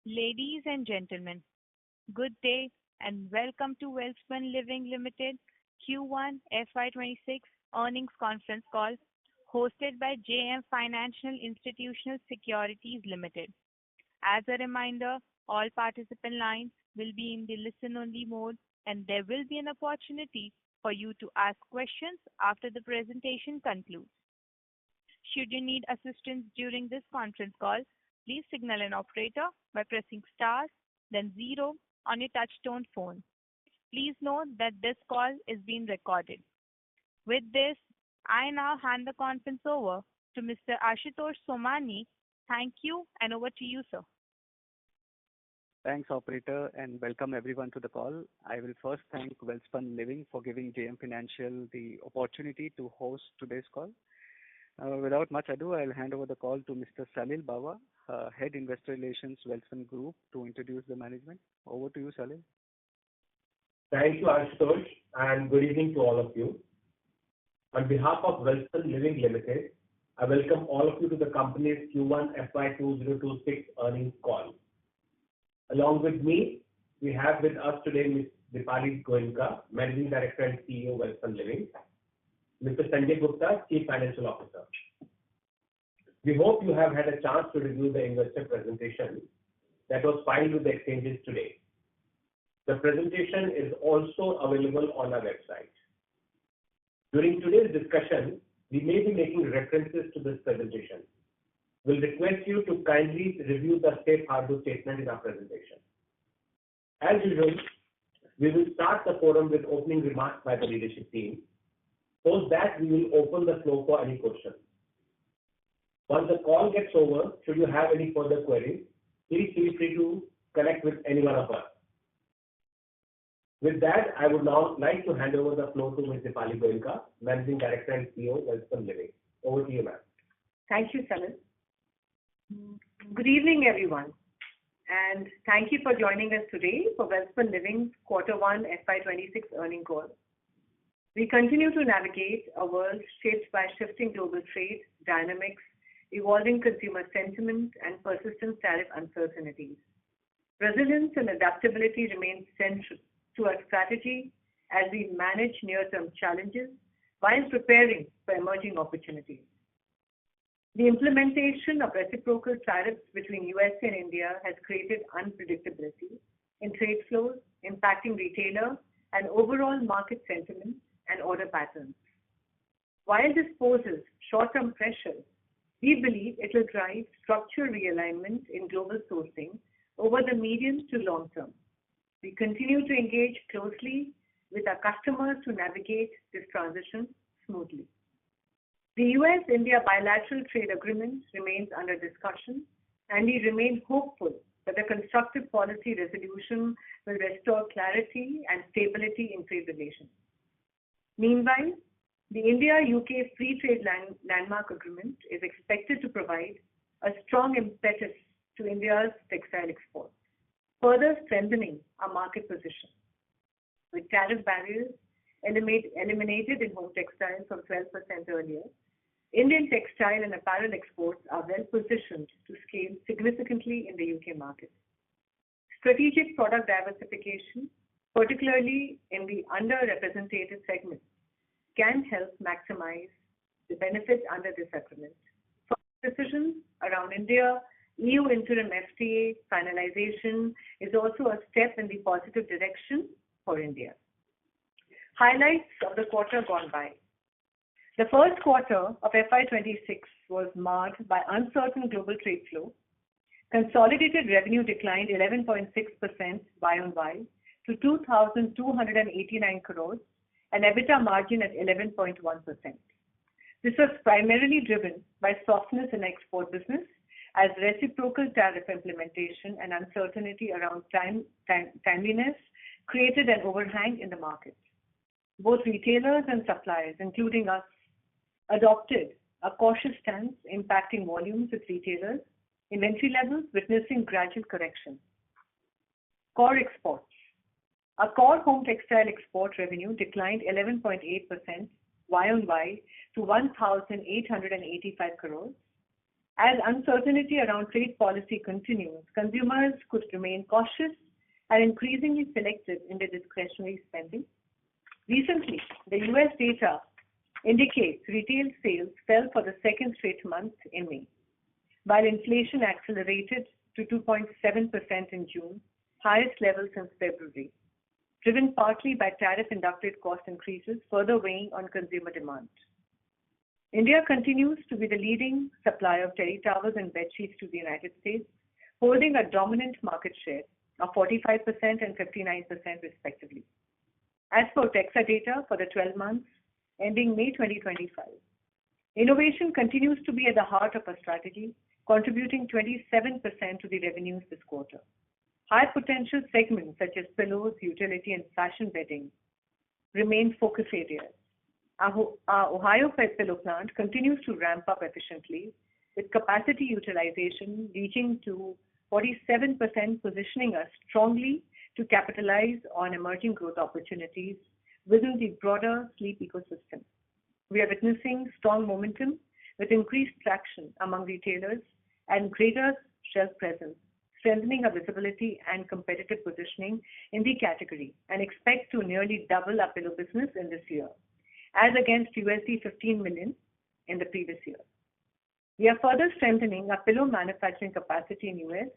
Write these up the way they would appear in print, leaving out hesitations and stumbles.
Ladies and gentlemen, good day and welcome to Welspun Living Limited Q1 FY26 earnings conference call hosted by JM Financial Institutional Securities Limited. As a reminder, all participant lines will be in the listen-only mode and there will be an opportunity for you to ask questions after the presentation concludes. Should you need assistance during this conference call, please signal an operator by pressing star, then zero on your touch-tone phone. Please note that this call is being recorded. With this, I now hand the conference over to Mr. Ashutosh Somani. Thank you and over to you, sir. Thanks, operator, and welcome everyone to the call. I will first thank Welspun Living for giving JM Financial the opportunity to host today's call. Without much ado, I'll hand over the call to Mr. Salil Bawa, Head Investor Relations, Welspun Group, to introduce the management. Over to you, Salil. Thank you, Ashutosh, and good evening to all of you. On behalf of Welspun Living Limited, I welcome all of you to the company's Q1 FY2026 earnings call. Along with me, we have with us today Ms. Dipali Goenka, Managing Director and CEO, Welspun Living, Mr. Sanjay Gupta, Chief Financial Officer. We hope you have had a chance to review the investor presentation that was filed with the exchanges today. The presentation is also available on our website. During today's discussion, we may be making references to this presentation. We'll request you to kindly review the safe harbor statement in our presentation. As usual, we will start the forum with opening remarks by the leadership team. Post that, we will open the floor for any questions. Once the call gets over, should you have any further queries, please feel free to connect with any one of us. With that, I would now like to hand over the floor to Ms. Dipali Goenka, Managing Director and CEO, Welspun Living. Over to you, ma'am. Thank you, Salil. Good evening, everyone, and thank you for joining us today for Welspun Living's Q1 FY26 earnings call. We continue to navigate a world shaped by shifting global trade dynamics, evolving consumer sentiment, and persistent tariff uncertainties. Resilience and adaptability remain central to our strategy as we manage near-term challenges while preparing for emerging opportunities. The implementation of reciprocal tariffs between US and India has created unpredictability in trade flows, impacting retailer and overall market sentiment and order patterns. While this poses short-term pressure, we believe it will drive structural realignment in global sourcing over the medium to long term. We continue to engage closely with our customers to navigate this transition smoothly. The US-India bilateral trade agreement remains under discussion, and we remain hopeful that a constructive policy resolution will restore clarity and stability in trade relations. Meanwhile, the India-UK Free Trade Landmark Agreement is expected to provide a strong impetus to India's textile exports, further strengthening our market position. With tariff barriers eliminated in home textiles from 12% earlier, Indian textile and apparel exports are well positioned to scale significantly in the UK market. Strategic product diversification, particularly in the underrepresented segments, can help maximize the benefits under this agreement. Decisions around India, EU interim FTA finalization is also a step in the positive direction for India. Highlights of the quarter gone by. The first quarter of FY26 was marked by uncertain global trade flow. Consolidated revenue declined 11.6% Y-on-Y to 2,289 crores and EBITDA margin at 11.1%. This was primarily driven by softness in export business as reciprocal tariff implementation and uncertainty around timeliness created an overhang in the market. Both retailers and suppliers, including us, adopted a cautious stance impacting volumes with retailers, inventory levels witnessing gradual correction. Core exports. Our core home textile export revenue declined 11.8% Y-on-Y to 1,885 crores As uncertainty around trade policy continues, consumers could remain cautious and increasingly selective in their discretionary spending. Recently, the US data indicates retail sales fell for the second straight month in May, while inflation accelerated to 2.7% in June, highest level since February, driven partly by tariff-induced cost increases further weighing on consumer demand. India continues to be the leading supplier of terry towels and bed sheets to the United States, holding a dominant market share of 45% and 59% respectively. As per Texa data for the 12 months ending May 2025, innovation continues to be at the heart of our strategy, contributing 27% to the revenues this quarter. High potential segments such as pillows, utility, and fashion bedding remain focus areas. Our Ohio pillow plant continues to ramp up efficiently, with capacity utilization reaching to 47%, positioning us strongly to capitalize on emerging growth opportunities within the broader sleep ecosystem. We are witnessing strong momentum with increased traction among retailers and greater shelf presence, strengthening our visibility and competitive positioning in the category, and expect to nearly double our pillow business in this year, as against $15 million in the previous year. We are further strengthening our pillow manufacturing capacity in US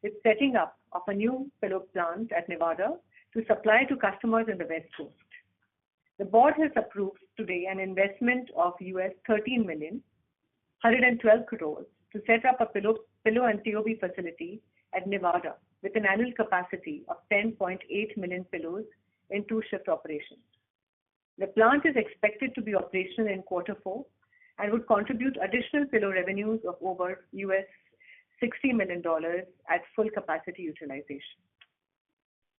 with setting up of a new pillow plant at Nevada to supply to customers in the West Coast. The board has approved today an investment of $13 million, 112 crores, to set up a pillow and TOB facility at Nevada with an annual capacity of 10.8 million pillows in 2-shift operations. The plant is expected to be operational in Q4 and would contribute additional pillow revenues of over $60 million at full capacity utilization.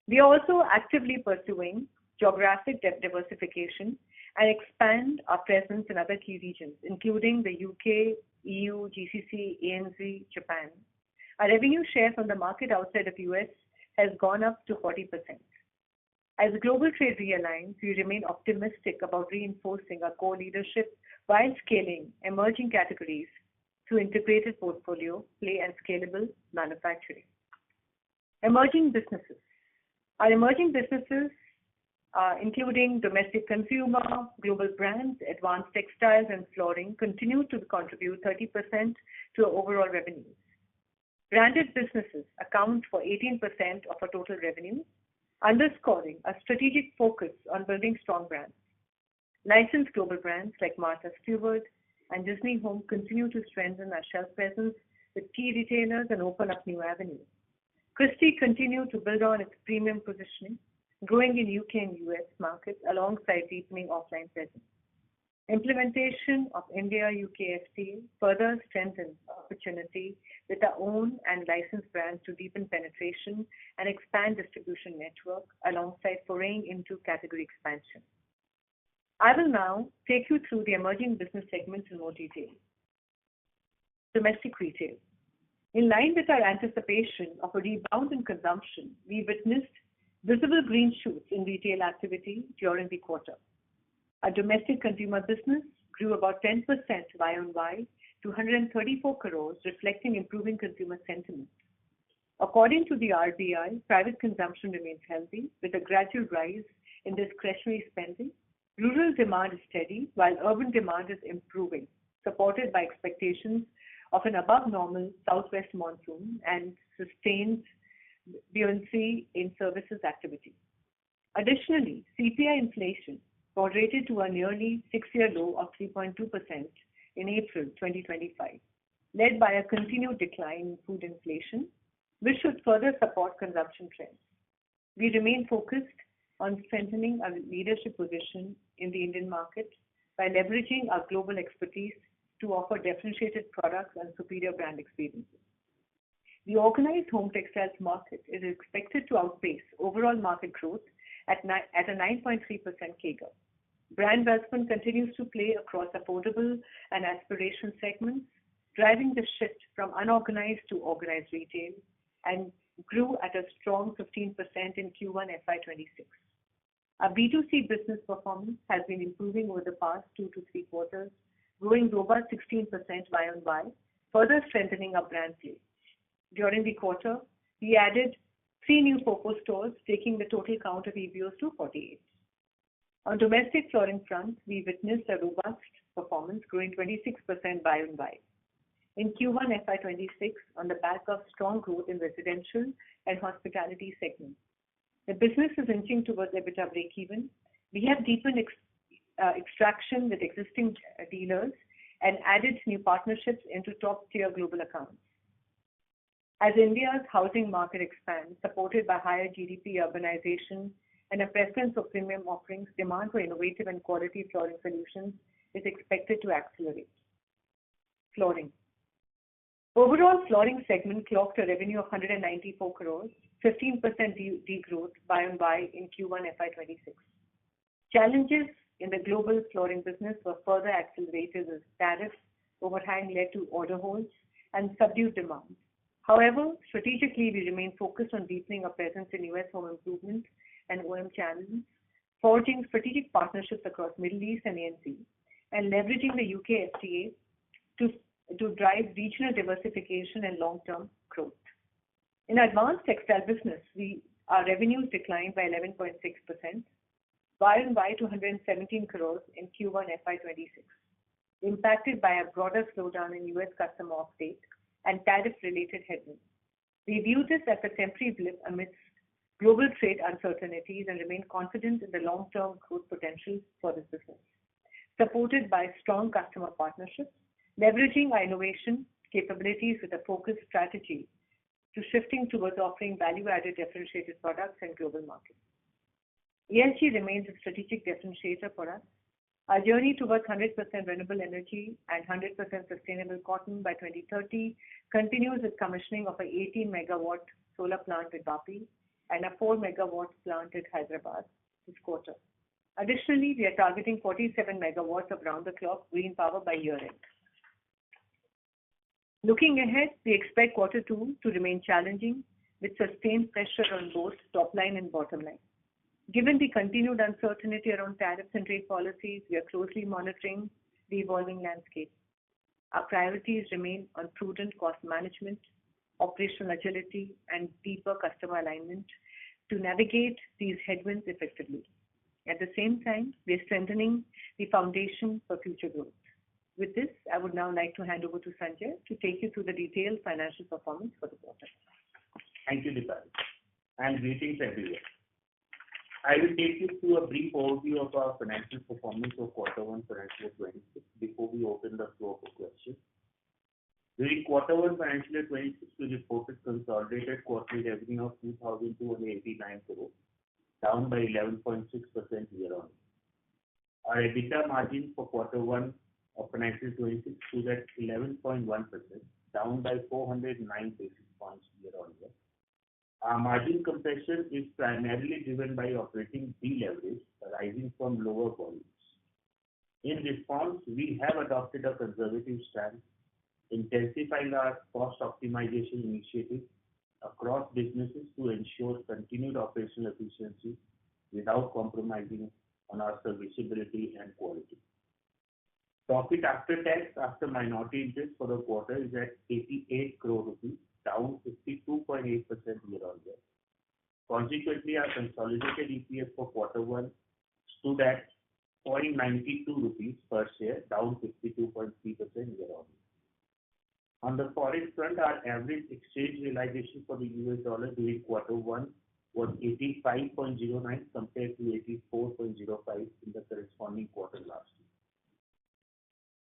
We are also actively pursuing geographic diversification and expand our presence in other key regions, including the UK, EU, GCC, ANZ, Japan. Our revenue share from the market outside of US has gone up to 40%. As global trade realigns, we remain optimistic about reinforcing our core leadership while scaling emerging categories through integrated portfolio play and scalable manufacturing. Emerging businesses. Our emerging businesses, including domestic consumer, global brands, advanced textiles, and flooring, continue to contribute 30% to our overall revenues. Branded businesses account for 18% of our total revenue, underscoring a strategic focus on building strong brands. Licensed global brands like Martha Stewart and Disney Home continue to strengthen our shelf presence with key retailers and open up new avenues. Christie continued to build on its premium positioning, growing in UK and US markets alongside deepening offline presence. Implementation of India-UK FTA further strengthens opportunity with our own and licensed brands to deepen penetration and expand distribution network alongside foraying into category expansion. I will now take you through the emerging business segments in more detail. Domestic retail. In line with our anticipation of a rebound in consumption, we witnessed visible green shoots in retail activity during the quarter. Our domestic consumer business grew about 10% Y-on-Y to 134 crores, reflecting improving consumer sentiment. According to the RBI, private consumption remains healthy with a gradual rise in discretionary spending. Rural demand is steady while urban demand is improving, supported by expectations of an above normal southwest monsoon and sustained buoyancy in services activity. Additionally, CPI inflation moderated to a nearly 6-year low of 3.2% in April 2025, led by a continued decline in food inflation, which should further support consumption trends. We remain focused on strengthening our leadership position in the Indian market by leveraging our global expertise to offer differentiated products and superior brand experiences. The organized home textiles market is expected to outpace overall market growth at a 9.3% CAGR. Brand Welspun continues to play across affordable and aspiration segments, driving the shift from unorganized to organized retail, and grew at a strong 15% in Q1 FY26. Our B2C business performance has been improving over the past 2 to 3 quarters, growing robust 16% Y-on-Y further strengthening our brand play. During the quarter, we added 3 new FOCO stores, taking the total count of EBOs to 48. On domestic flooring front, we witnessed a robust performance, growing 26% Y-on-Y. In Q1 FY26, on the back of strong growth in residential and hospitality segments, the business is inching towards EBITDA break-even. We have deepened extraction with existing dealers and added new partnerships into top-tier global accounts. As India's housing market expands, supported by higher GDP, urbanization, and a preference for premium offerings, demand for innovative and quality flooring solutions is expected to accelerate. Flooring. Overall, flooring segment clocked a revenue of 194 crores, 15% degrowth Y-on-Y in Q1 FY26. Challenges in the global flooring business were further accelerated as tariff overhang led to order holds and subdued demand. However, strategically, we remain focused on deepening our presence in U.S. home improvement and OEM channels, forging strategic partnerships across Middle East and ANZ, and leveraging the UK FTA to drive regional diversification and long-term growth. In advanced textile business, our revenues declined by 11.6%, Y-on-Y to 117 crores in Q1 FY26, impacted by a broader slowdown in U.S. customer offtake and tariff-related headwinds. We view this as a temporary blip amidst global trade uncertainties and remain confident in the long-term growth potential for this business. Supported by strong customer partnerships, leveraging our innovation capabilities with a focused strategy to shifting towards offering value-added differentiated products in global markets. ESG remains a strategic differentiator for us. Our journey towards 100% renewable energy and 100% sustainable cotton by 2030 continues with commissioning of a 18 megawatt solar plant at Vapi and a 4 megawatt plant at Hyderabad this quarter. Additionally, we are targeting 47 megawatts of round-the-clock green power by year-end. Looking ahead, we expect Q2 to remain challenging with sustained pressure on both top line and bottom line. Given the continued uncertainty around tariffs and trade policies, we are closely monitoring the evolving landscape. Our priorities remain on prudent cost management, operational agility, and deeper customer alignment to navigate these headwinds effectively. At the same time, we are strengthening the foundation for future growth. With this, I would now like to hand over to Sanjay to take you through the detailed financial performance for the quarter. Thank you, Deepali, and greetings everyone. I will take you through a brief overview of our financial performance for Q1 financial year 26 before we open the floor for questions. During Q1 financial year 26, we reported consolidated quarterly revenue of 2,289 crores, down by 11.6% year-on-year. Our EBITDA margin for Q1 of financial year 26 stood at 11.1%, down by 409 basis points year-on-year. Our margin compression is primarily driven by operating deleverage arising from lower volumes. In response, we have adopted a conservative stance, intensifying our cost optimization initiatives across businesses to ensure continued operational efficiency without compromising on our serviceability and quality. Profit after tax after minority interest for the quarter is at 88 crore rupees, down 52.8% year-on-year. Consequently, our consolidated EPS for Q1 stood at 0.92 rupees per share, down 52.3% year-on-year. On the forex front, our average exchange realization for the US dollar during Q1 was 85.09 compared to 84.05 in the corresponding quarter last year.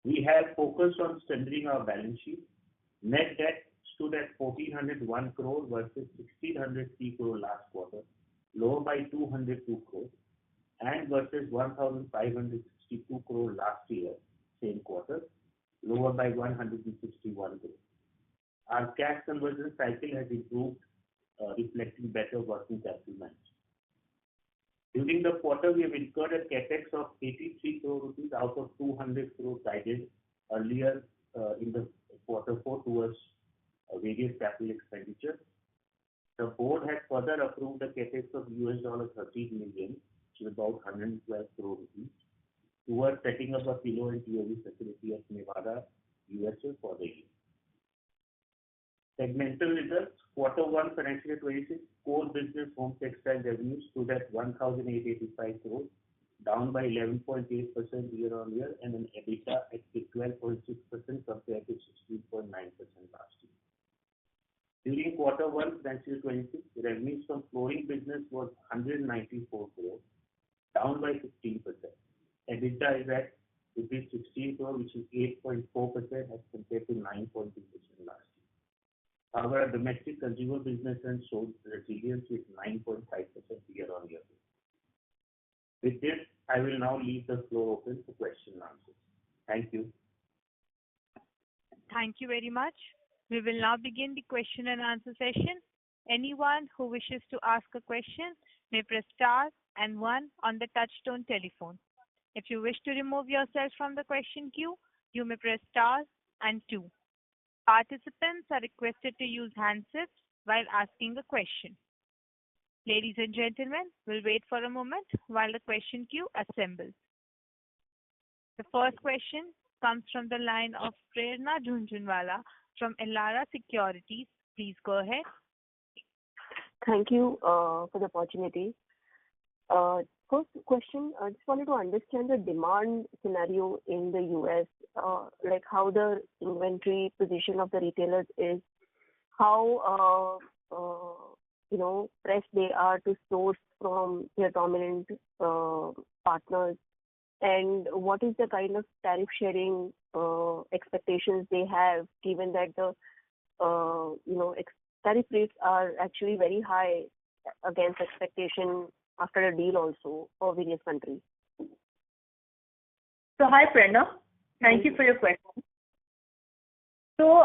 We have focused on strengthening our balance sheet. Net debt stood at 1,401 crore versus 1,603 crore last quarter, lower by 202 crore, and versus 1,562 crore last year, same quarter, lower by 161 crore. Our cash conversion cycle has improved, reflecting better working capital management. During the quarter, we have incurred a capex of 83 crore rupees out of 200 crore guided earlier in the Q4 towards various capital expenditures. The board has further approved a capex of $13 million, which is about 112 crore rupees, towards setting up a kilo and TOV facility at Nevada, USA for the year. Segmental results, Q1 financial year 26, core business home textile revenues stood at 1,885 crores, down by 11.8% year-on-year, and an EBITDA at 12.6% compared to 16.9% last year. During Q1 financial year 26, revenues from flooring business was 194 crores, down by 15%. EBITDA is at rupees 16 crore, which is 8.4% as compared to 9.2% last year. However, domestic consumer business has shown resilience with 9.5% year-on-year. With this, I will now leave the floor open for question and answers. Thank you. Thank you very much. We will now begin the question and answer session. Anyone who wishes to ask a question may press star and one on the touchtone telephone. If you wish to remove yourself from the question queue, you may press star and two. Participants are requested to use handsets while asking a question. Ladies and gentlemen, we'll wait for a moment while the question queue assembles. The first question comes from the line of Prerna Jhunjhunwala from Elara Securities. Please go ahead. Thank you for the opportunity. First question, I just wanted to understand the demand scenario in the US, like how the inventory position of the retailers is, how pressed they are to source from their dominant partners, and what is the kind of tariff sharing expectations they have, given that the tariff rates are actually very high against expectation after a deal also for various countries. So hi Prerna, thank you for your question. So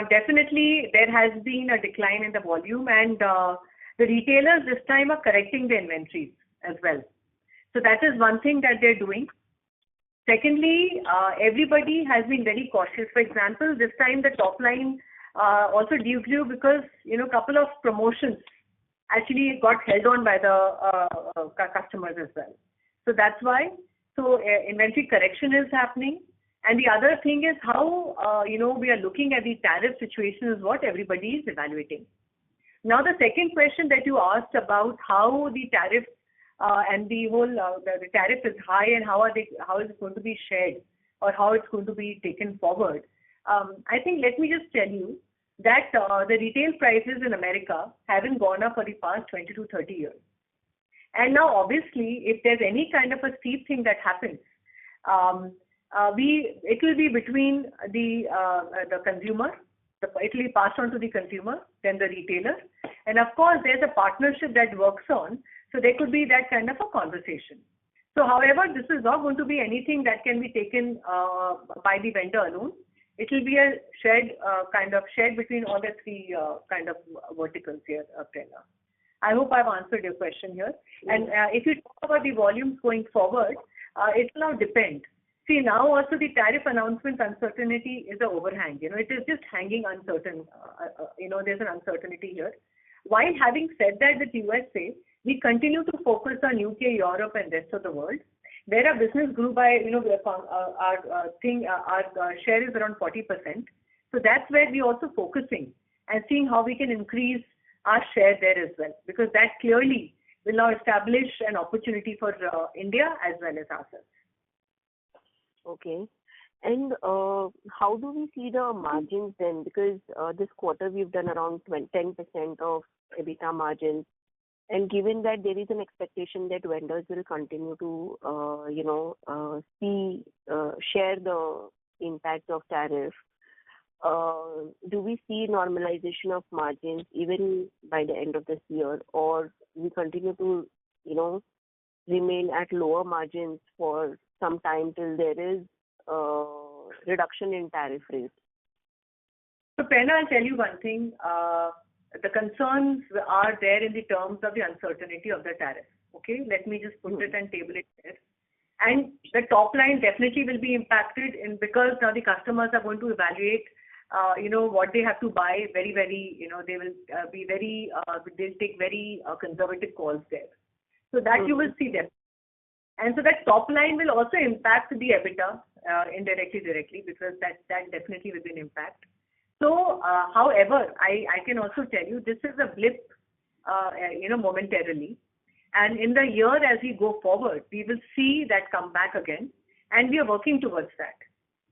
definitely there has been a decline in the volume, and the retailers this time are correcting the inventories as well. So that is one thing that they're doing. Secondly, everybody has been very cautious. For example, this time the top line also degrew because a couple of promotions actually got held on by the customers as well. So that's why. So inventory correction is happening. And the other thing is how we are looking at the tariff situation is what everybody is evaluating. Now the second question that you asked about how the tariff and the whole the tariff is high and how is it going to be shared or how it's going to be taken forward. I think let me just tell you that the retail prices in America haven't gone up for the past 20 to 30 years. And now obviously if there's any kind of a steep thing that happens, it will be between the consumer, it will be passed on to the consumer, then the retailer. And of course there's a partnership that works on, so there could be that kind of a conversation. So however, this is not going to be anything that can be taken by the vendor alone. It will be a shared between all the three kind of verticals here, Prerna. I hope I've answered your question here. And if you talk about the volumes going forward, it will now depend. See, now also the tariff announcement uncertainty is an overhang. It is just hanging uncertain. There's an uncertainty here. While having said that, with USA, we continue to focus on UK, Europe, and rest of the world, where our business grew by, our share is around 40%. So that's where we're also focusing and seeing how we can increase our share there as well, because that clearly will now establish an opportunity for India as well as ourselves. Okay. And how do we see the margins then? Because this quarter we've done around 10% of EBITDA margins. And given that there is an expectation that vendors will continue to, share the impact of tariff, do we see normalization of margins even by the end of this year, or we continue to, remain at lower margins for some time till there is reduction in tariff rates? So Prerna, I'll tell you one thing. The concerns are there in the terms of the uncertainty of the tariff. Okay, let me just put it and table it there. And the top line definitely will be impacted because now the customers are going to evaluate, what they have to buy very, very, they will be very, they'll take very conservative calls there. So that you will see them. And so that top line will also impact the EBITDA indirectly, directly, because that definitely will be an impact. So, however, I can also tell you this is a blip, momentarily. And in the year as we go forward, we will see that come back again, and we are working towards that.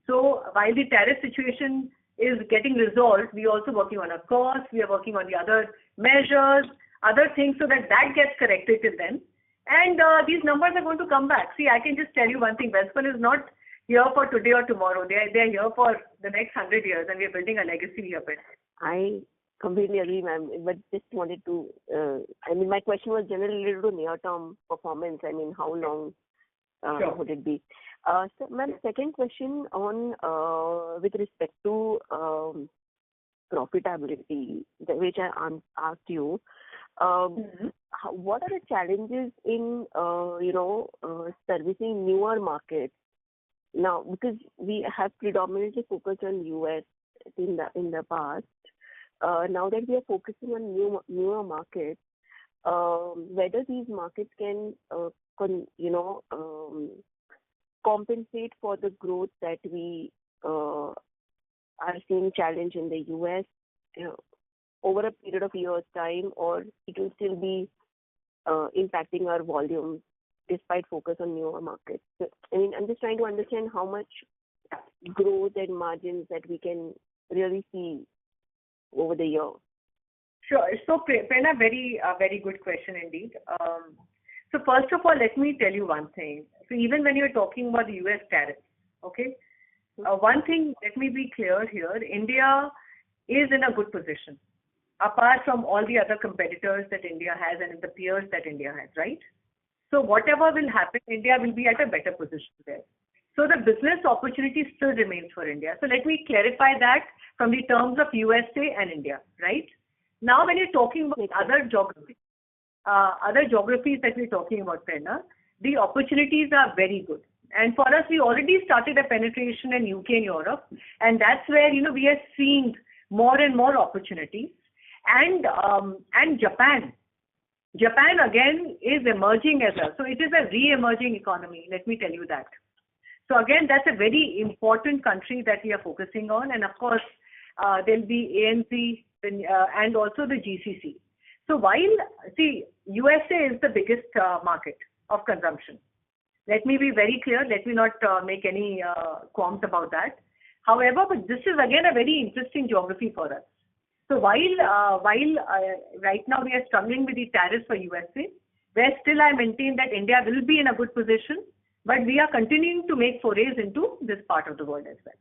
So while the tariff situation is getting resolved, we are also working on a cost, we are working on the other measures, other things so that that gets corrected till then. And these numbers are going to come back. See, I can just tell you one thing, Welspun is not here for today or tomorrow. They are here for the next 100 years, and we are building a legacy here. I completely agree, ma'am. But just wanted to, my question was generally related to near-term performance. I mean, how long Sure. would it be? So, ma'am, second question on with respect to profitability, which I asked you. What are the challenges in servicing newer markets now? Because we have predominantly focused on US in the past. Now that we are focusing on newer markets, whether these markets can compensate for the growth that we are seeing challenge in the US over a period of years' time, or it will still be impacting our volume despite focus on newer markets. So, I'm just trying to understand how much growth and margins that we can really see over the year. Sure. So, Prerna, very good question indeed. So first of all, let me tell you one thing. So even when you're talking about the US tariffs, okay, one thing, let me be clear here, India is in a good position, apart from all the other competitors that India has and the peers that India has, right? So whatever will happen, India will be at a better position there. So the business opportunity still remains for India. So let me clarify that from the terms of USA and India, right? Now, when you're talking about other geographies that we're talking about, Prerna, the opportunities are very good. And for us, we already started a penetration in UK and Europe, and that's where we are seeing more and more opportunities. And Japan again is emerging as well. So it is a re-emerging economy. Let me tell you that. So again, that's a very important country that we are focusing on, and of course, there'll be ANZ and also the GCC. So while, USA is the biggest market of consumption. Let me be very clear. Let me not make any qualms about that. However, but this is again a very interesting geography for us. So while right now we are struggling with the tariffs for USA, where still I maintain that India will be in a good position, but we are continuing to make forays into this part of the world as well.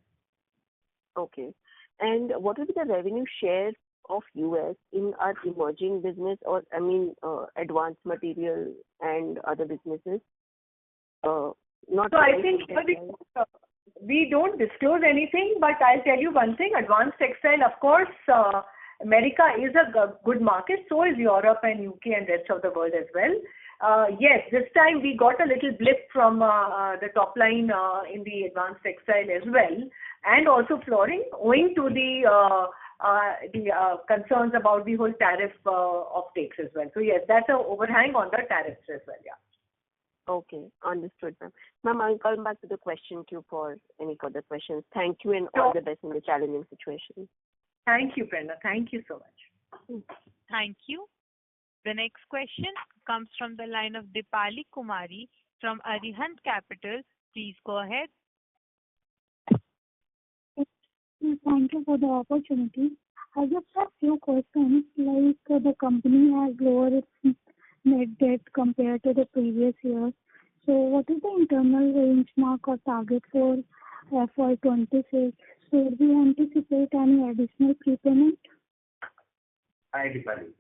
Okay. And what will be the revenue share of US in our emerging business, or advanced material and other businesses? Not so I think we don't disclose anything, but I'll tell you one thing. Advanced textile, of course, America is a good market. So is Europe and UK and rest of the world as well. Yes, this time we got a little blip from the top line in the advanced textile as well, and also flooring, owing to the concerns about the whole tariff offtakes as well. So yes, that's an overhang on the tariffs as well. Yeah. Okay, understood, ma'am. Ma'am, I'll come back to the question queue for any further questions. Thank you, and all the best in the challenging situation. Thank you, Prerna. Thank you so much. Thank you. The next question comes from the line of Dipali Kumari from Arihant Capital. Please go ahead. Thank you for the opportunity. I just have few questions, like the company has lowered its net debt compared to the previous year. So what is the internal benchmark or target for FY2026? Should we anticipate any additional prepayment? Hi, Dipali.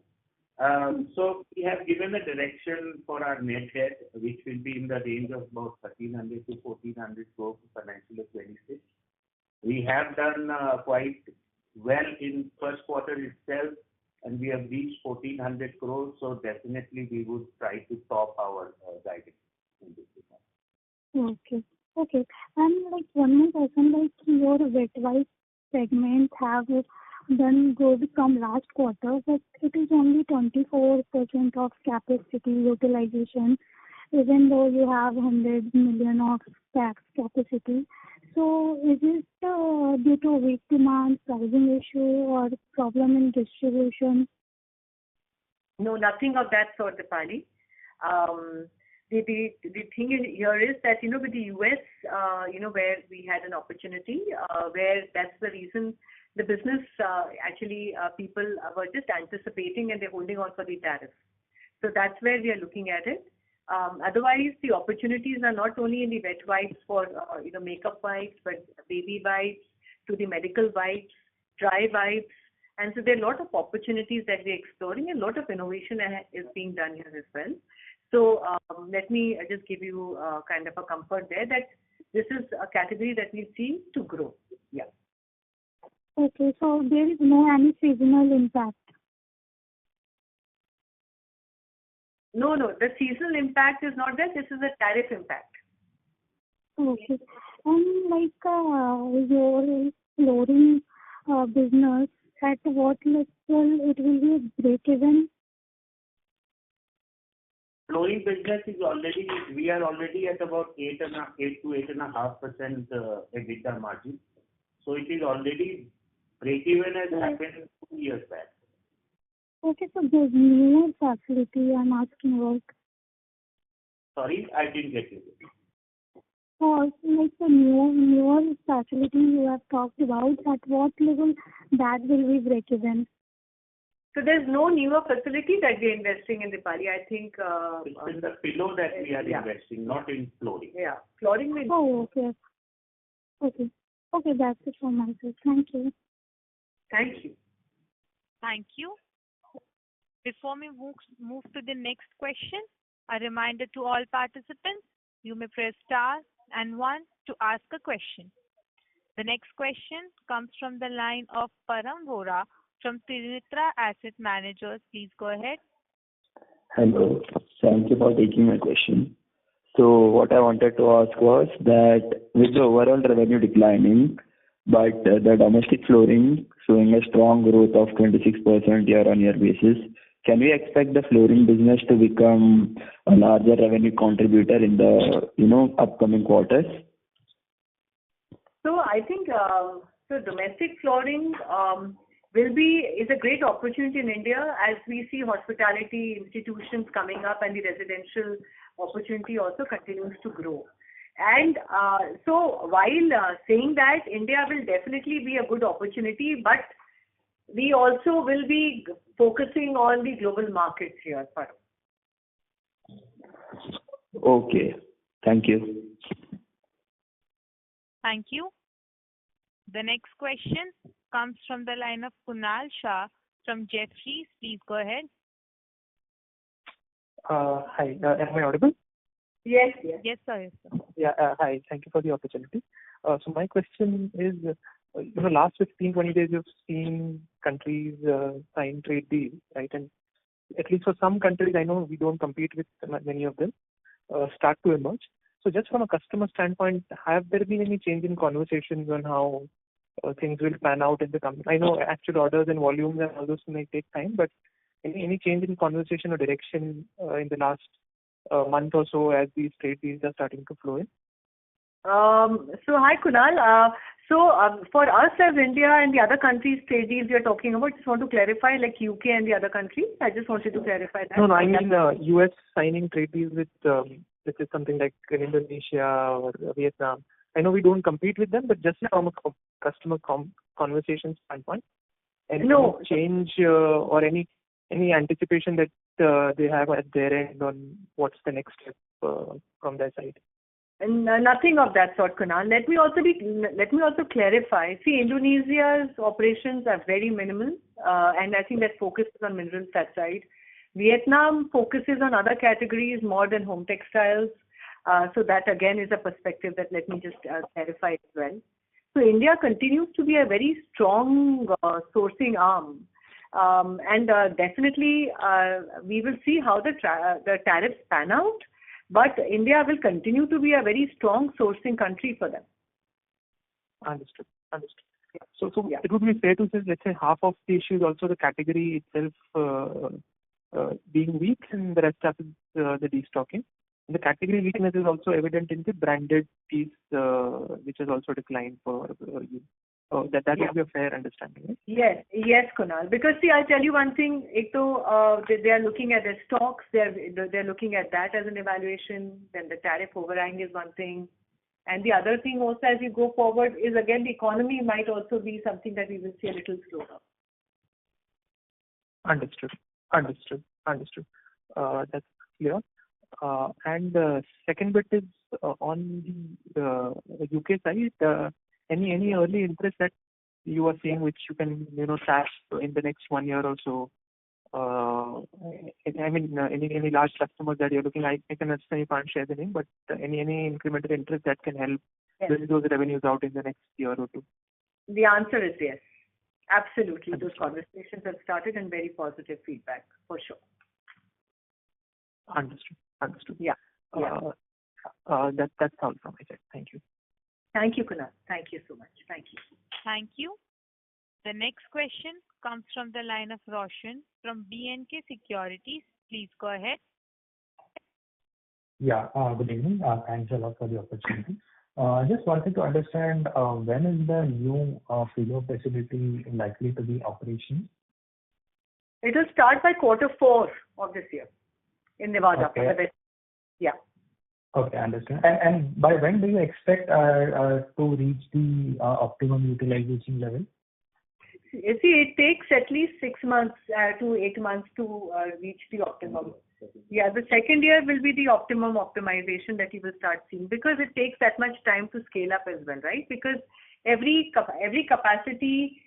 So we have given a direction for our net debt, which will be in the range of about 1,300 to 1,400 crores for financial year 26. We have done quite well in first quarter itself, and we have reached 1,400 crores. So definitely we would try to top our guidance in this regard. Okay. And like one more question, like your wet wipe segment have done good from last quarter, but it is only 24% of capacity utilization, even though you have 100 million of tax capacity. So is it due to weak demand, pricing issue, or problem in distribution? No, nothing of that sort, Dipali. The thing here is that, with the US, where we had an opportunity, where that's the reason the business, people were just anticipating and they're holding on for the tariff. So that's where we are looking at it. Otherwise, the opportunities are not only in the wet wipes for, makeup wipes, but baby wipes, to the medical wipes, dry wipes. And so there are a lot of opportunities that we're exploring, and a lot of innovation is being done here as well. So let me just give you kind of a comfort there that this is a category that we see to grow. Yeah. Okay, so there is no any seasonal impact. No, the seasonal impact is not there. This is a tariff impact. Okay. And like your flooring business, at what level it will be break even? Flooring business we are already at about 8 to 8.5% EBITDA margin. So it is already break even has happened 2 years back. Okay, so the newer facility I'm asking about. Sorry, I didn't get you. Like the newer facility you have talked about, at what level that will be break even? So there's no newer facility that we're investing in, Dipali. I think it's in the pillow that we are investing, not in flooring. Yeah, flooring. Okay. Okay, that's it from my side. Thank you. Thank you. Thank you. Before we move to the next question, a reminder to all participants, you may press star and 1 to ask a question. The next question comes from the line of Param Vora from Tiritra Asset Managers. Please go ahead. Hello. Thank you for taking my question. So what I wanted to ask was that with the overall revenue declining, but the domestic flooring showing a strong growth of 26% year-on-year basis, can we expect the flooring business to become a larger revenue contributor in the upcoming quarters? So I think domestic flooring is a great opportunity in India as we see hospitality institutions coming up and the residential opportunity also continues to grow. And so while saying that, India will definitely be a good opportunity, but we also will be focusing on the global markets here, Param. Okay. Thank you. Thank you. The next question comes from the line of Kunal Shah from Jefferies. Please go ahead. Hi. Am I audible? Yes. Yes, sir. Yeah. Hi. Thank you for the opportunity. So my question is, last 15-20 days you've seen countries sign trade deals, right? And at least for some countries, I know we don't compete with many of them, start to emerge. So just from a customer standpoint, have there been any change in conversations on how things will pan out in the company? I know actual orders and volumes and all those may take time, but any change in conversation or direction in the last month or so as these trade deals are starting to flow in? So hi Kunal. For us as India and the other countries trade deals you're talking about, just want to clarify like UK and the other countries. I just wanted to clarify that. No, I mean US signing trade deals with this is something like Indonesia or Vietnam. I know we don't compete with them, but just from a customer conversation standpoint, any change or any anticipation that they have at their end on what's the next step from their side? And nothing of that sort, Kunal. Let me also clarify. See, Indonesia's operations are very minimal, and I think that focuses on minerals that side. Vietnam focuses on other categories more than home textiles. So that again is a perspective that let me just clarify as well. So India continues to be a very strong sourcing arm. And definitely we will see how the tariffs pan out. But India will continue to be a very strong sourcing country for them. Understood. So it would be fair to say, let's say half of the issue is also the category itself being weak and the rest of the destocking. the category weakness is also evident in the branded piece, which has also declined for you. That would be a fair understanding, right? Yes, Kunal. Because see, I'll tell you one thing. They are looking at their stocks. They're looking at that as an evaluation. Then the tariff overhang is one thing, and the other thing also as you go forward is again the economy might also be something that we will see a little slower. Understood. That's clear. And second bit is on the UK side. Any early interest that you are seeing which you can tap in the next 1 year or so? I mean, any large customers that you're looking at? I can understand you can't share the name, but any incremental interest that can help build those revenues out in the next year or two? The answer is yes. Absolutely. Those conversations have started and very positive feedback for sure. Understood. Yeah. That's all from my side. Thank you. Thank you, Kunal. Thank you so much. Thank you. Thank you. The next question comes from the line of Roshan from B&K Securities. Please go ahead. Yeah, good evening. Thanks a lot for the opportunity. I just wanted to understand when is the new Pillow facility likely to be operational? It will start by Q4 of this year in Nevada. Okay. Yeah. Okay, understand. And by when do you expect to reach the optimum utilization level? You see, it takes at least 6 months to 8 months to reach the optimum. Yeah, the second year will be the optimum optimization that you will start seeing, because it takes that much time to scale up as well, right? Because every capacity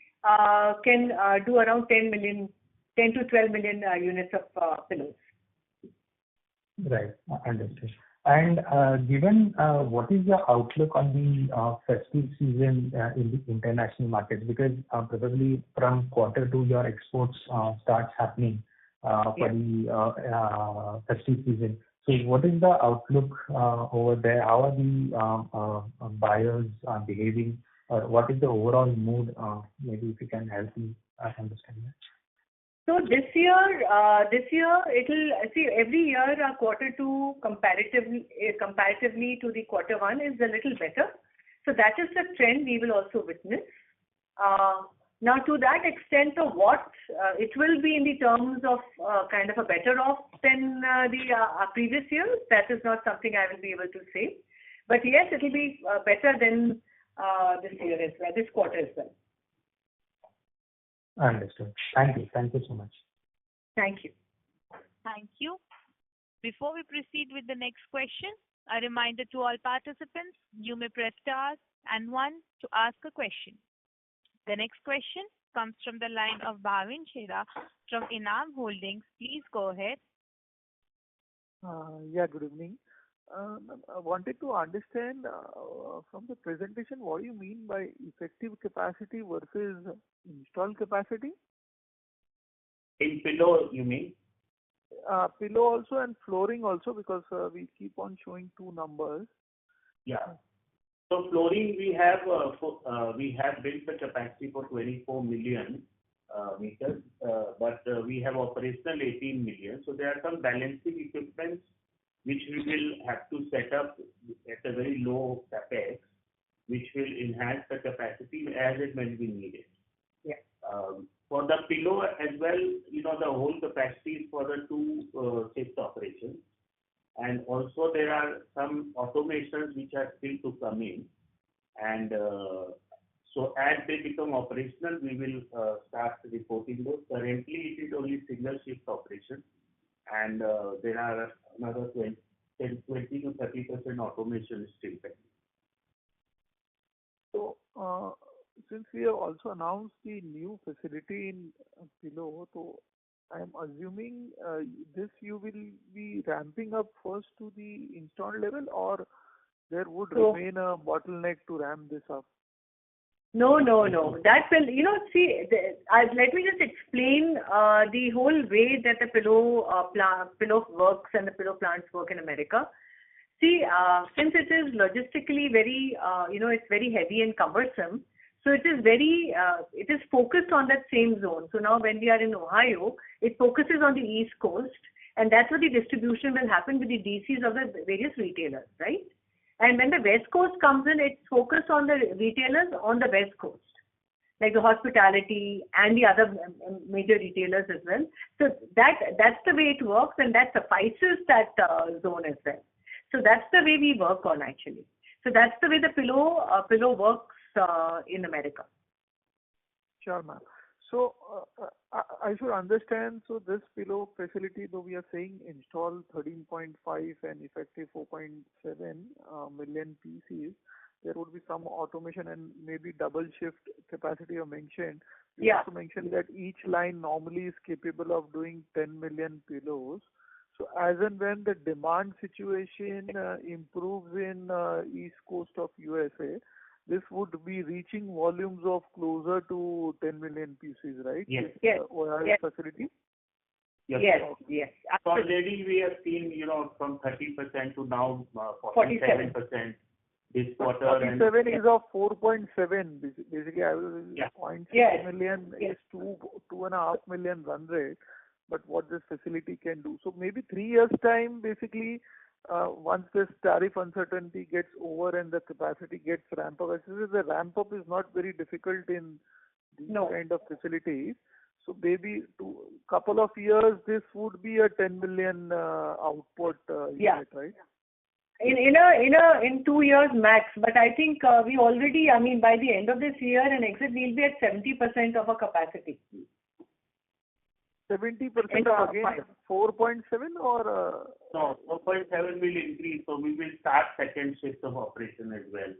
can do around 10 to 12 million units of pillows. Right, understood. And given what is the outlook on the festive season in the international markets? Because probably from Q2 your exports starts happening for the festive season. So what is the outlook over there? How are the buyers behaving? What is the overall mood? Maybe if you can help me understand that. So this year it'll see every year Q2 comparatively to the Q1 is a little better. So that is the trend we will also witness. Now to that extent of what it will be in the terms of kind of a better off than the previous years, that is not something I will be able to say. But yes, it will be better than this year as well, this quarter as well. Understood. Thank you. Thank you so much. Thank you. Thank you. Before we proceed with the next question, a reminder to all participants, you may press star and 1 to ask a question. The next question comes from the line of Bhavin Chheda from Enam Holdings. Please go ahead. Yeah, good evening. I wanted to understand from the presentation what do you mean by effective capacity versus installed capacity? In pillow, you mean? Pillow also and flooring also, because we keep on showing 2 numbers. Yeah. So flooring we have built the capacity for 24 million meters, but we have operational 18 million. So there are some balancing equipment which we will have to set up at a very low capex, which will enhance the capacity as it may be needed. Yeah. For the pillow as well, the whole capacity is for the 2 shift operations. And also there are some automations which are still to come in. And so as they become operational, we will start reporting those. Currently it is only single shift operation. And there are another 20 to 30% automation still pending. So, since we have also announced the new facility in Pillow, so I am assuming this you will be ramping up first to the installed level, or there would remain a bottleneck to ramp this up? No. That will, let me just explain the whole way that the pillow works and the pillow plants work in America. See, since it is logistically very, it's very heavy and cumbersome, so it is focused on that same zone. So now when we are in Ohio, it focuses on the East Coast, And that's where the distribution will happen with the DCs of the various retailers, right? And when the West Coast comes in, it's focused on the retailers on the West Coast, like the hospitality and the other major retailers as well. So that's the way it works, and that suffices that zone as well. So that's the way we work on actually. So that's the way the pillow works in America. Sure, ma'am. So I should understand, so this pillow facility, though we are saying install 13.5 and effective 4.7 million PCs, there would be some automation and maybe double shift capacity you mentioned. You also mentioned that each line normally is capable of doing 10 million pillows. So as and when the demand situation improves in East Coast of USA, this would be reaching volumes of closer to 10 million pieces, right? Yes. ORS facility? Yes. Yes. Already we have seen, from 30% to now 47% this quarter. 47 is of 4.7. Basically, I was 0.6 million is 2.5 million run rate. But what this facility can do. So maybe 3 years time, basically, once this tariff uncertainty gets over and the capacity gets ramped up, actually the ramp up is not very difficult in these kind of facilities. So maybe couple of years, this would be a 10 million output unit, right? In 2 years max, but I think we already, by the end of this year and exit, we'll be at 70% of our capacity. 70% of again 4.7 or? No, 4.7 will increase. So we will start second shift of operation as well.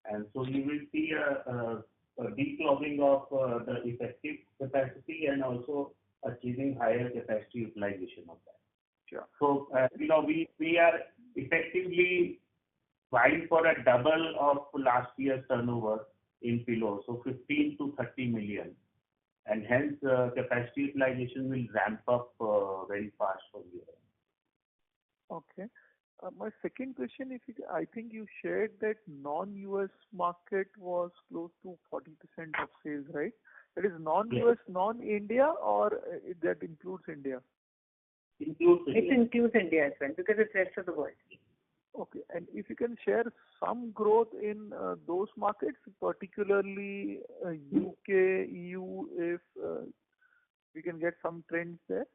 And so you will see a declogging of the effective capacity and also achieving higher capacity utilization of that. Sure. So, we are effectively vying for a double of last year's turnover in pillow, so 15 to 30 million. And hence, capacity utilization will ramp up very fast from here. Okay. My second question, I think you shared that non-US market was close to 40% of sales, right? That is non-US, non-India, or that includes India? Includes India. It includes India as well, because it's rest of the world. Okay. And if you can share some growth in those markets, particularly UK, EU, if we can get some trends there?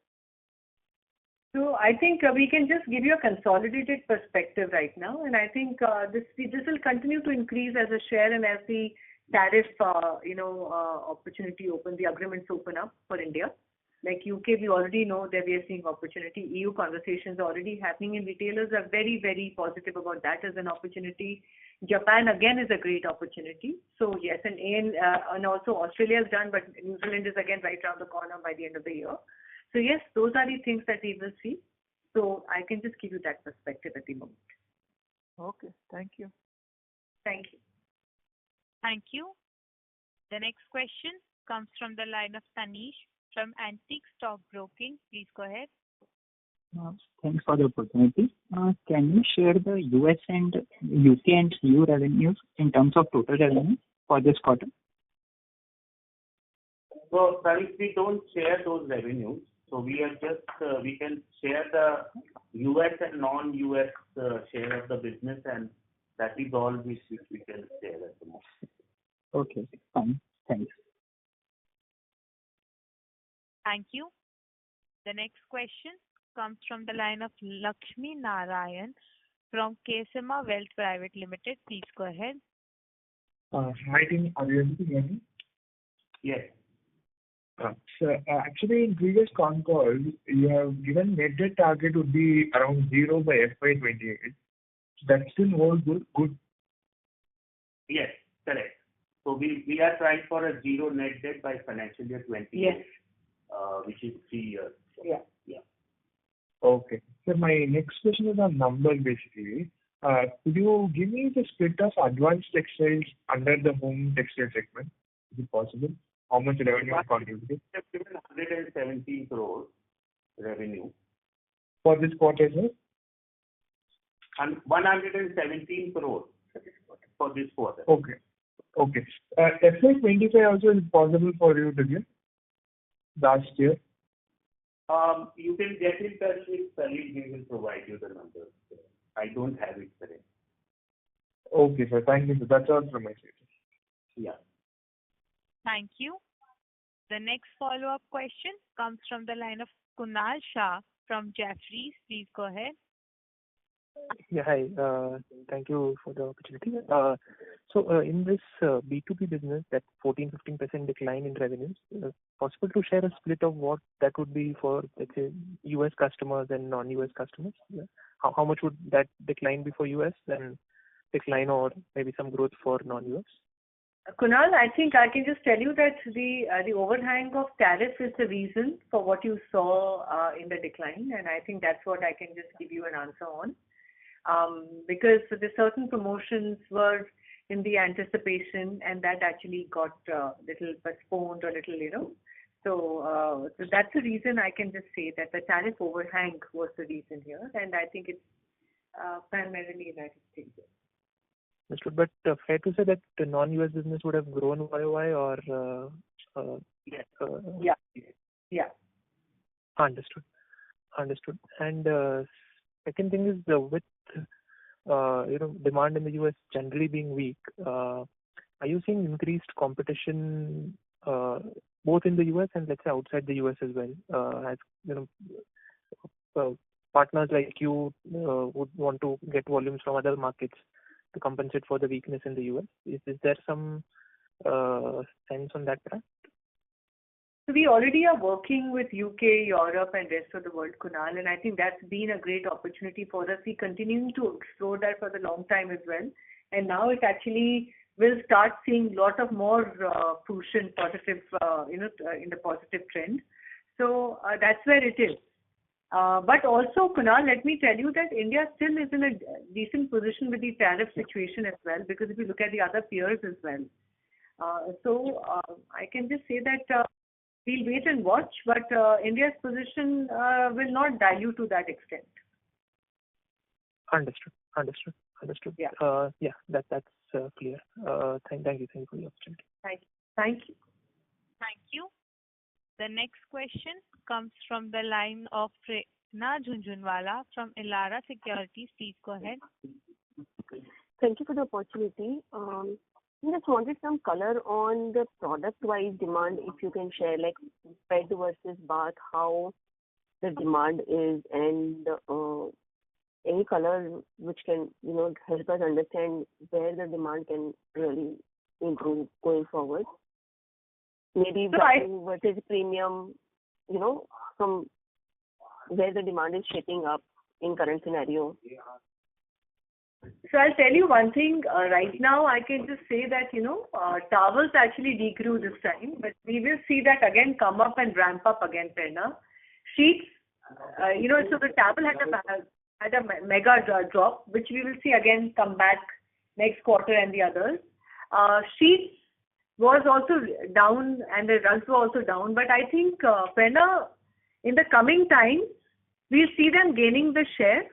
So I think we can just give you a consolidated perspective right now, and I think this will continue to increase as a share and as the tariff, opportunity the agreements open up for India. Like UK, we already know that we are seeing opportunity. EU conversations are already happening, and retailers are very, very positive about that as an opportunity. Japan again is a great opportunity. So yes, and also Australia is done, but New Zealand is again right around the corner by the end of the year. So yes, those are the things that we will see. So I can just give you that perspective at the moment. Okay, thank you. Thank you. Thank you. The next question comes from the line of Tanish from Antique Stock Broking. Please go ahead. Thanks for the opportunity. Can you share the US and UK and EU revenues in terms of total revenue for this quarter? So, we don't share those revenues. So we are just, we can share the US and non-US share of the business, and that is all which we can share at the moment. Okay, fine. Thanks. Thank you. The next question comes from the line of Lakshmi Narayan from Kesema Wealth Private Limited. Please go ahead. Hi team, are you able to hear me? Yes. So actually in previous con calls, you have given net debt target would be around 0 by FY28. That still holds good? Yes, correct. So we are trying for a 0 net debt by financial year 28. Yes. Which is 3 years. Yeah. Okay. So my next question is on numbers basically. Could you give me the split of advanced textiles under the home textile segment? Is it possible? How much revenue contributed? We have given 117 crores revenue. For this quarter, sir? And 117 crores for this quarter. Okay. FY25 also is possible for you to give last year? You can get in touch with Salim. He will provide you the numbers. I don't have it today. Okay, sir. Thank you, sir. That's all from my side. Yeah. Thank you. The next follow-up question comes from the line of Kunal Shah from Jefferies. Please go ahead. Yeah, hi. Thank you for the opportunity. So in this B2B business, that 14-15% decline in revenues, possible to share a split of what that would be for, let's say, US customers and non-US customers? Yeah. How much would that decline be for US and decline or maybe some growth for non-US? Kunal, I think I can just tell you that the overhang of tariff is the reason for what you saw in the decline, and I think that's what I can just give you an answer on. Because the certain promotions were in the anticipation, and that actually got little postponed or little, So that's the reason I can just say that the tariff overhang was the reason here, and I think it's primarily United States. Understood. But fair to say that the non-US business would have grown YOY or? Yes. Yeah. Understood. And second thing is with demand in the US generally being weak, are you seeing increased competition both in the US and let's say outside the US as well? As partners like you would want to get volumes from other markets to compensate for the weakness in the US. Is there some sense on that front? So we already are working with UK, Europe, and rest of the world, Kunal, and I think that's been a great opportunity for us. We continue to explore that for the long time as well, and now it actually will start seeing lot of more fruition, positive, in the positive trend. So that's where it is. But also, Kunal, let me tell you that India still is in a decent position with the tariff situation as well, because if you look at the other peers as well. So I can just say that we'll wait and watch, but India's position will not dilute to that extent. Understood. Yeah. That's clear. Thank you for the opportunity. Thank you. Thank you. The next question comes from the line of Prerna Jhunjhunwala from Elara Securities. Please go ahead. Thank you for the opportunity. I just wanted some color on the product-wise demand, if you can share, like bed versus bath, how the demand is, and any color which can, help us understand where the demand can really improve going forward. Maybe value versus premium, from where the demand is shaping up in current scenario. So I'll tell you one thing. Right now, I can just say that, towels actually degrew this time, but we will see that again come up and ramp up again, Prerna. Sheets, so the towel had a mega drop, which we will see again come back next quarter and the others. Sheets was also down and the rugs were also down, but I think, Prerna, in the coming time, we'll see them gaining the share.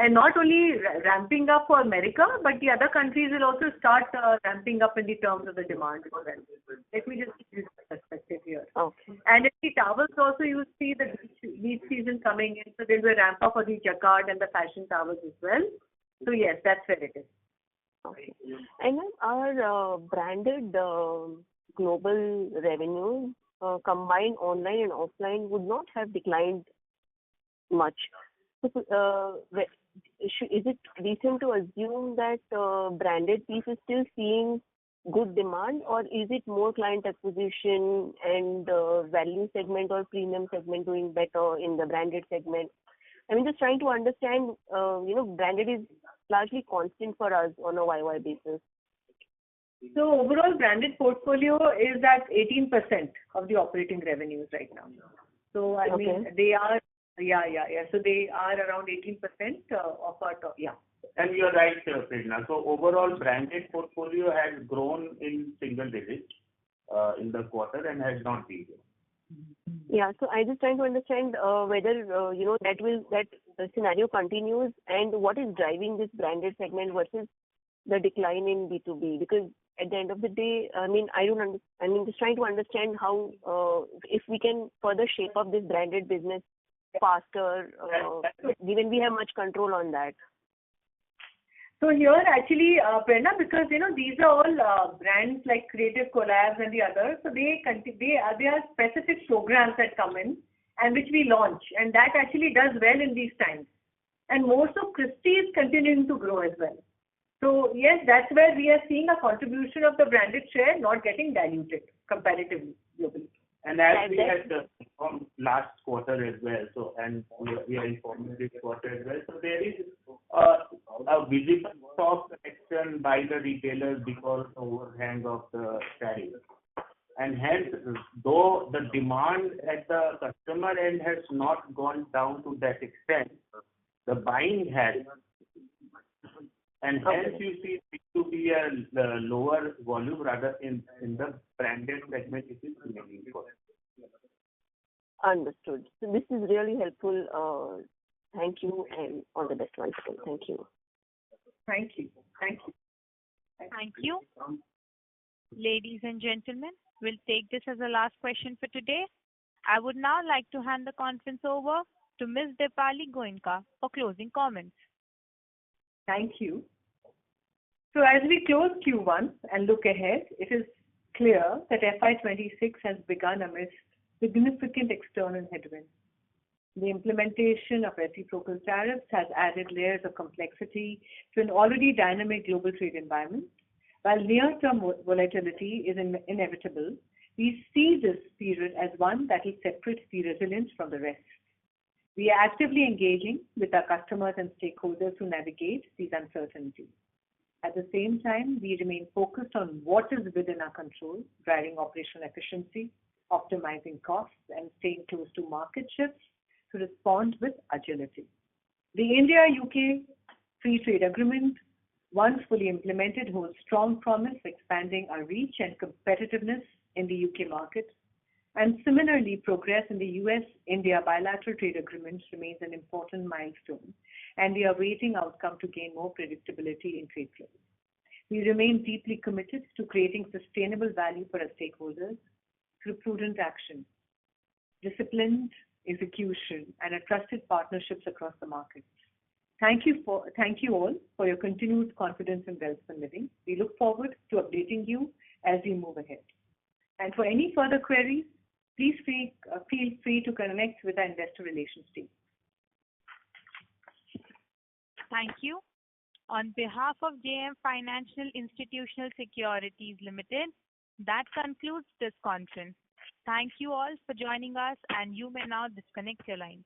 And not only ramping up for America, but the other countries will also start ramping up in the terms of the demand as well. Let me just give you the perspective here. Okay. And in the towels also, you will see the beach season coming in, so there will be a ramp up for the jacquard and the fashion towels as well. So yes, that's where it is. Okay. And then our branded global revenue, combined online and offline, would not have declined much. So, is it reason to assume that branded piece is still seeing good demand, or is it more client acquisition and value segment or premium segment doing better in the branded segment? I mean, just trying to understand, branded is largely constant for us on a YY basis. So overall branded portfolio is at 18% of the operating revenues right now. So I mean, they are, So they are around 18% of our top, And you're right, Prerna. So overall branded portfolio has grown in single digits in the quarter and has not been. Yeah, so I just trying to understand whether that scenario continues, and what is driving this branded segment versus the decline in B2B, because at the end of the day, just trying to understand how if we can further shape up this branded business faster, given we have much control on that? So here actually, Prerna, because these are all brands like Creative Collabs and the others, so they are specific programs that come in and which we launch, and that actually does well in these times. And more so, Christie is continuing to grow as well. So yes, that's where we are seeing a contribution of the branded share not getting diluted comparatively globally. And as we had informed last quarter as well, so and we are informing this quarter as well. So there is a visible stock correction by the retailers because of overhang of the tariff. And hence, though the demand at the customer end has not gone down to that extent, the buying has. And hence you see it to be a lower volume rather in the branded segment it is remaining for. Understood. So this is really helpful. Thank you and all the best once again. Thank you. Thank you. Thank you. Thank you. Ladies and gentlemen, we'll take this as the last question for today. I would now like to hand the conference over to Ms. Dipali Goenka for closing comments. Thank you. So as we close Q1 and look ahead, it is clear that FY26 has begun amidst significant external headwinds. The implementation of reciprocal tariffs has added layers of complexity to an already dynamic global trade environment. While near-term volatility is inevitable, we see this period as one that will separate the resilience from the rest. We are actively engaging with our customers and stakeholders to navigate these uncertainties. At the same time, we remain focused on what is within our control, driving operational efficiency, optimizing costs, and staying close to market shifts to respond with agility. The India-UK Free Trade Agreement, once fully implemented, holds strong promise for expanding our reach and competitiveness in the UK market. And similarly, progress in the US-India bilateral trade agreement remains an important milestone, and we are awaiting outcome to gain more predictability in trade flows. We remain deeply committed to creating sustainable value for our stakeholders through prudent action, disciplined execution, and a trusted partnerships across the markets. Thank you all for your continued confidence in Welspun Living. We look forward to updating you as we move ahead. And for any further queries, please feel free to connect with our investor relations team. Thank you. On behalf of JM Financial Institutional Securities Limited, that concludes this conference. Thank you all for joining us, and you may now disconnect your lines.